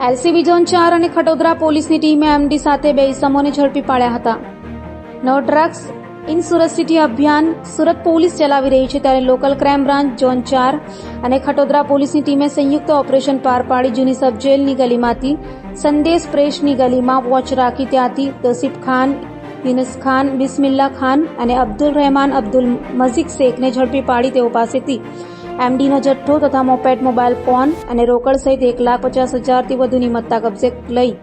LCB zone 4 અને ખટોદરા પોલીસની ટીમે એમડી સાથે 2 ઇસમોને ઝડપી પાડ્યા હતા. No drugs in Surat city અભિયાન સુરત પોલીસ ચલાવી રહી છે, ત્યારે લોકલ ક્રાઇમ બ્રાન્ચ ઝોન 4 અને ખટોદરા પોલીસની ટીમે સંયુક્ત ઓપરેશન પાર પાડી જૂની સબજેલની ગલીમાંથી સંદેશ પ્રેસની ગલીમાં વોચ રાખી ત્યાંથી તોસીફ ખાન, યુનુસ ખાન, બિસ્મિલ્લા ખાન અને અબ્દુલ રહેમાન અબ્દુલ મજીદ શેખને ઝડપી પાડી તેઓ પાસેથી એમડીનો જથ્થો તથા મોપેડ, મોબાઈલ ફોન અને રોકડ સહિત 1,50,000થી વધુની મત્તા કબજે લઈ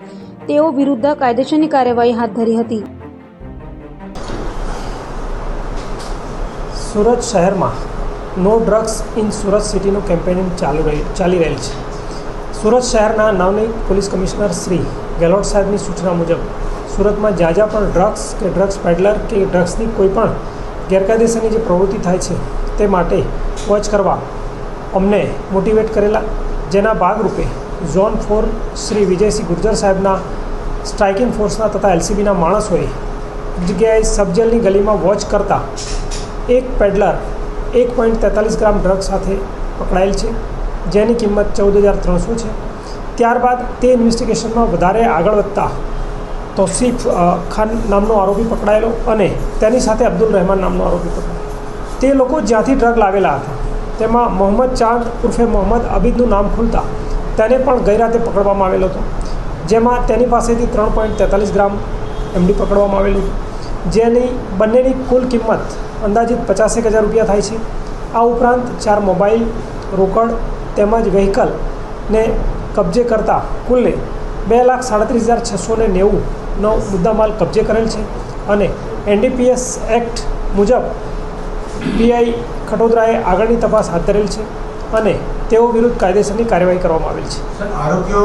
તેઓ વિરુદ્ધ કાયદેસરની કાર્યવાહી હાથ ધરી હતી. સુરત શહેરમાં નો ડ્રગ્સ ઇન સુરત સિટીનું કેમ્પેનિંગ ચાલી રહેલ છે. સુરત શહેરના નવનિયુક્ત પોલીસ કમિશનર શ્રી ગેહલોત સાહેબની સૂચના મુજબ સુરતમાં જ્યાં પણ ડ્રગ્સ કે ડ્રગ્સ પેડલર કે ડ્રગ્સની કોઈ પણ ગેરકાયદેસરની જે પ્રવૃત્તિ થાય છે તે માટે વોચ કરવા અમને મોટિવેટ કરેલા, જેના ભાગરૂપે ઝોન 4 શ્રી વિજયસિંહ ગુર્જર સાહેબના સ્ટ્રાઇકિંગ ફોર્સના તથા એલસીબીના માણસોએ જગ્યાએ સબજેલની ગલીમાં વોચ કરતા એક પેડલર 1.43 ગ્રામ ડ્રગ સાથે પકડાયેલ છે, જેની કિંમત 14,300 છે. ત્યારબાદ તે ઇન્વેસ્ટિગેશનમાં વધારે આગળ વધતા તોસીફ ખાન નામનો આરોપી પકડાયેલો અને તેની સાથે અબ્દુલ રહેમાન નામનો આરોપી પકડાયેલો. તે લોકો જ્યાંથી ડ્રગ લાવેલા હતા તેમાં મોહમ્મદ ચાંદ ઉર્ફે મોહમ્મદ અબીદનું નામ ખુલતા તેને પણ ગઈ રાતે પકડવામાં આવેલો હતો, જેમાં તેની પાસેથી 3.43 ગ્રામ એમડી પકડવામાં આવેલું, જેની બંનેની કુલ કિંમત અંદાજિત 50,000 રૂપિયા થાય છે. આ ઉપરાંત 4 મોબાઈલ, રોકડ તેમજ વ્હીકલને કબજે કરતા કુલ 2,37,690નો મુદ્દામાલ કબજે કરેલ છે અને એનડીપીએસ એક્ટ મુજબ પીઆઈ ખટોદરાએ આગળની તપાસ હાથ ધરેલ છે અને તેઓ વિરુદ્ધ કાયદેસરની કાર્યવાહી કરવામાં આવેલ છે.